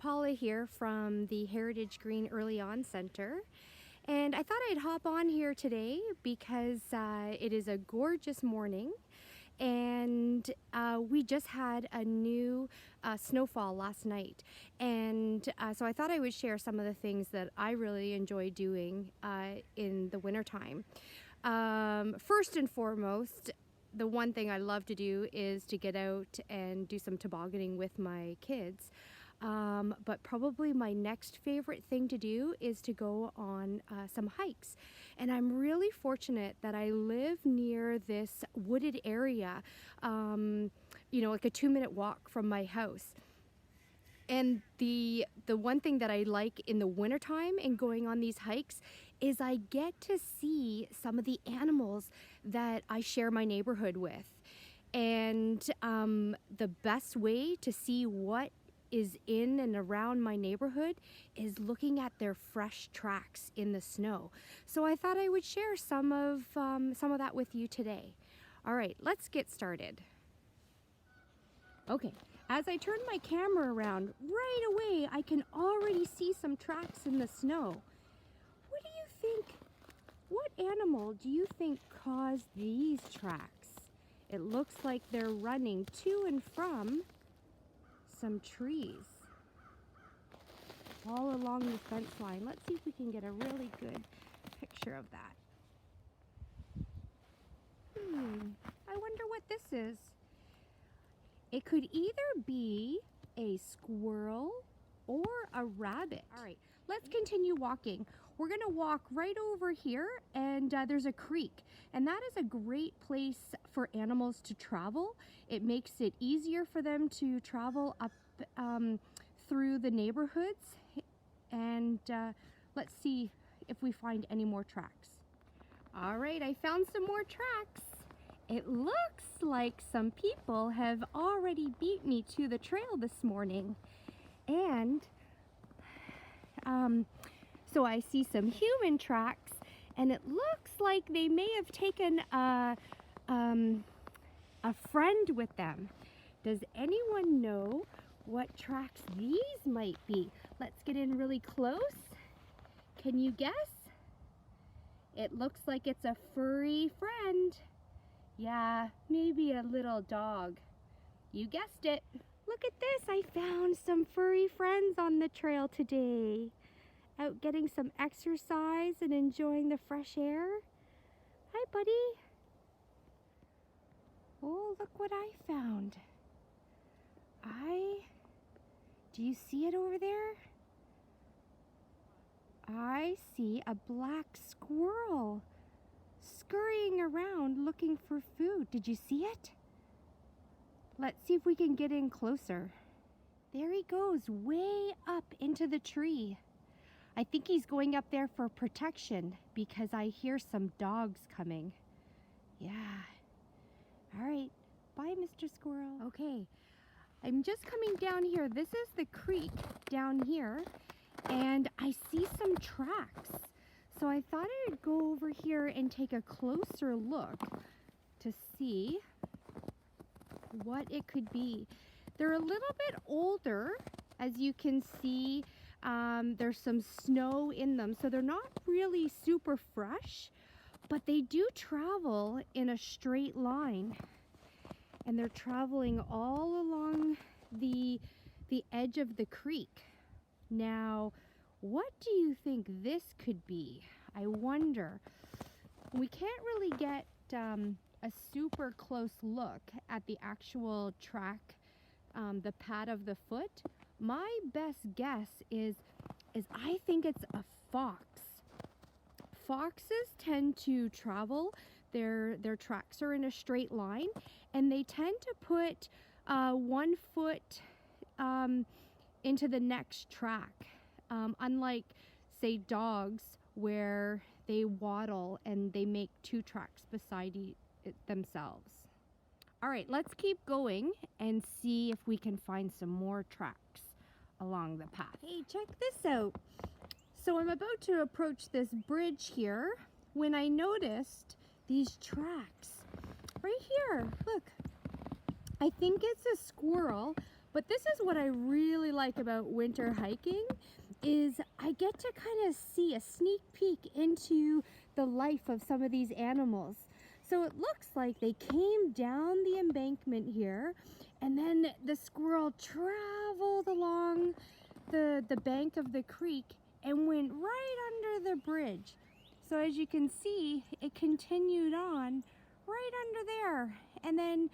Paula here from the Heritage Green Early On Center, and I thought I'd hop on here today because it is a gorgeous morning, and we just had a new snowfall last night, and so I thought I would share some of the things that I really enjoy doing in the wintertime. First and foremost, the one thing I love to do is to get out and do some tobogganing with my kids. But probably my next favorite thing to do is to go on some hikes. And I'm really fortunate that I live near this wooded area, like a 2-minute walk from my house. And the one thing that I like in the wintertime and going on these hikes is I get to see some of the animals that I share my neighborhood with. And the best way to see what is in and around my neighborhood is looking at their fresh tracks in the snow. So I thought I would share some of that with you today. All right, let's get started. Okay, as I turn my camera around, right away I can already see some tracks in the snow. What do you think? What animal do you think caused these tracks? It looks like they're running to and from some trees all along the fence line. Let's see if we can get a really good picture of that. I wonder what this is. It could either be a squirrel or a rabbit. All right, let's continue walking. We're gonna walk right over here, and there's a creek, and that is a great place for animals to travel. It makes it easier for them to travel up through the neighborhoods, and let's see if we find any more tracks. All right, I found some more tracks. It looks like some people have already beat me to the trail this morning, and so I see some human tracks, and it looks like they may have taken a friend with them. Does anyone know what tracks these might be? Let's get in really close. Can you guess? It looks like it's a furry friend. Yeah, maybe a little dog. You guessed it. Look at this, I found some furry friends on the trail today. Out getting some exercise and enjoying the fresh air. Hi, buddy. Oh, look what I found. Do you see it over there? I see a black squirrel scurrying around looking for food. Did you see it? Let's see if we can get in closer. There he goes, way up into the tree. I think he's going up there for protection because I hear some dogs coming. Yeah. All right. Bye, Mr. Squirrel. Okay. I'm just coming down here. This is the creek down here, and I see some tracks. So I thought I would go over here and take a closer look to see what it could be. They're a little bit older, as you can see. There's some snow in them, so they're not really super fresh, but they do travel in a straight line, and they're traveling all along the edge of the creek. Now, what do you think this could be? I wonder. We can't really get a super close look at the actual track, the pad of the foot. My best guess is I think it's a fox. Foxes tend to travel, their tracks are in a straight line, and they tend to put one foot into the next track, unlike, say, dogs, where they waddle and they make two tracks beside themselves. All right, let's keep going and see if we can find some more tracks along the path. Hey, check this out. So I'm about to approach this bridge here when I noticed these tracks right here. Look, I think it's a squirrel, But this is what I really like about winter hiking is I get to kind of see a sneak peek into the life of some of these animals. So it looks like they came down the embankment here, and then the squirrel traveled along the bank of the creek and went right under the bridge. So as you can see, it continued on right under there and then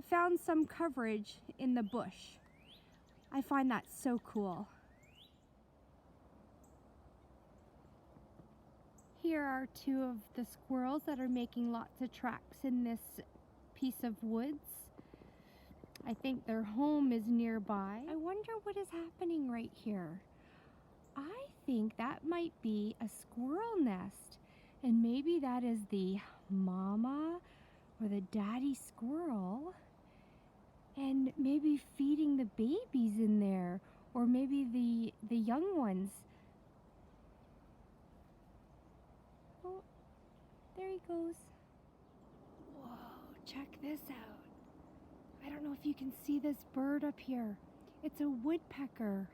found some coverage in the bush. I find that so cool. Here are two of the squirrels that are making lots of tracks in this piece of woods. I think their home is nearby. I wonder what is happening right here. I think that might be a squirrel nest, and maybe that is the mama or the daddy squirrel, and maybe feeding the babies in there, or maybe the young ones. Oh, there he goes. Whoa, check this out. I don't know if you can see this bird up here. It's a woodpecker.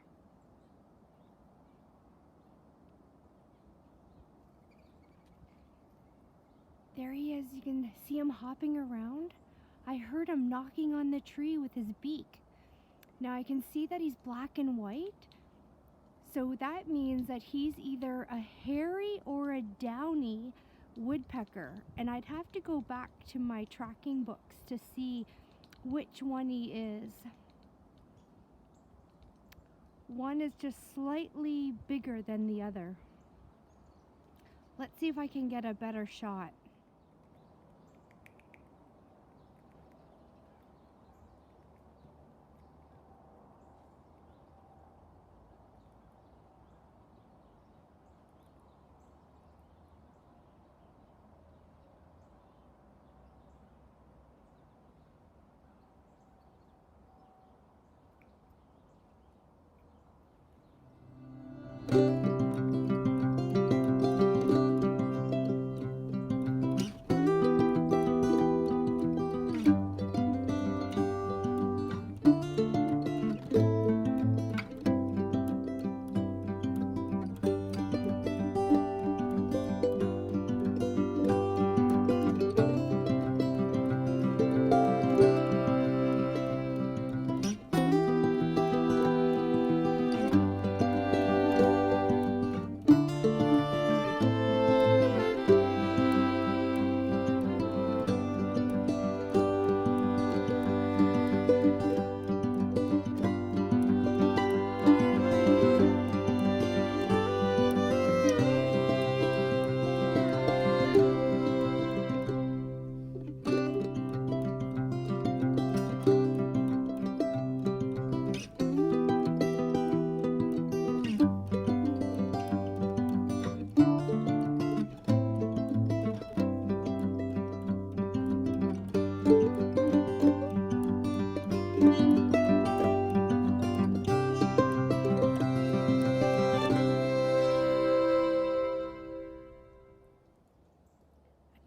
There he is. You can see him hopping around. I heard him knocking on the tree with his beak. Now I can see that he's black and white. So that means that he's either a hairy or a downy woodpecker. And I'd have to go back to my tracking books to see which one he is. One is just slightly bigger than the other. Let's see if I can get a better shot.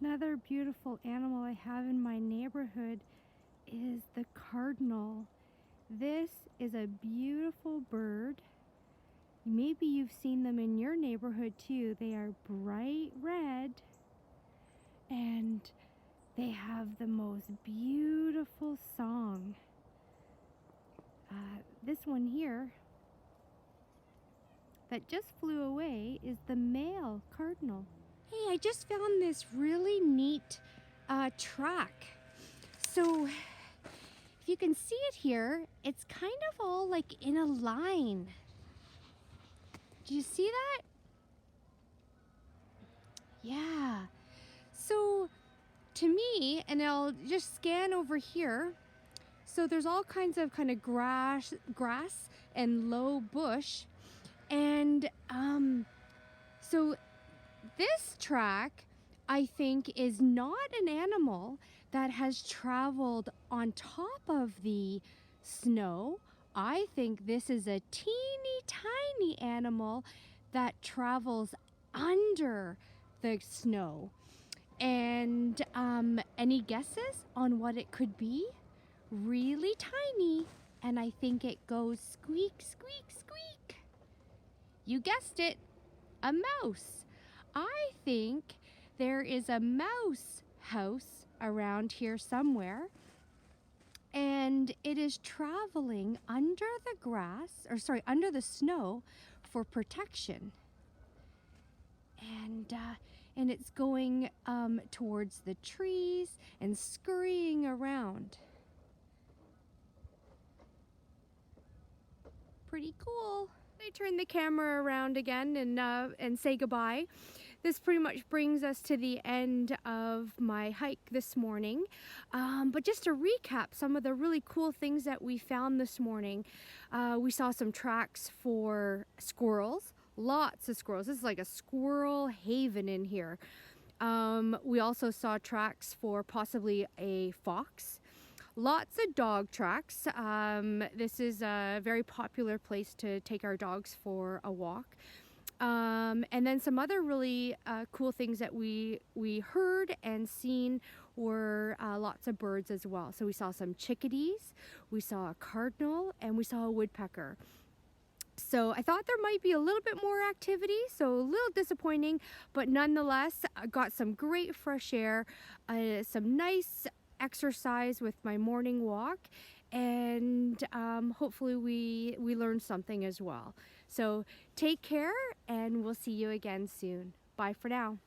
Another beautiful animal I have in my neighborhood is the cardinal. This is a beautiful bird. Maybe you've seen them in your neighborhood too. They are bright red and they have the most beautiful song. This one here that just flew away is the male cardinal. Hey, I just found this really neat track. So, if you can see it here, it's kind of all like in a line. Do you see that? Yeah. So, to me, and I'll just scan over here. So there's all kinds of kind of grass and low bush. And so this track, I think, is not an animal that has traveled on top of the snow. I think this is a teeny tiny animal that travels under the snow. And any guesses on what it could be? Really tiny and I think it goes squeak, squeak, squeak. You guessed it, a mouse. I think there is a mouse house around here somewhere, and it is traveling under the grass, or sorry, under the snow for protection. And it's going towards the trees and scurrying around. Pretty cool. I turn the camera around again and say goodbye. This pretty much brings us to the end of my hike this morning. But just to recap some of the really cool things that we found this morning. We saw some tracks for squirrels, lots of squirrels. This is like a squirrel haven in here. We also saw tracks for possibly a fox. Lots of dog tracks. This is a very popular place to take our dogs for a walk. And then some other really cool things that we heard and seen were lots of birds as well. So we saw some chickadees, we saw a cardinal, and we saw a woodpecker. So I thought there might be a little bit more activity, so a little disappointing, but nonetheless, I got some great fresh air, some nice exercise with my morning walk, and hopefully we learned something as well. So take care, and we'll see you again soon. Bye for now.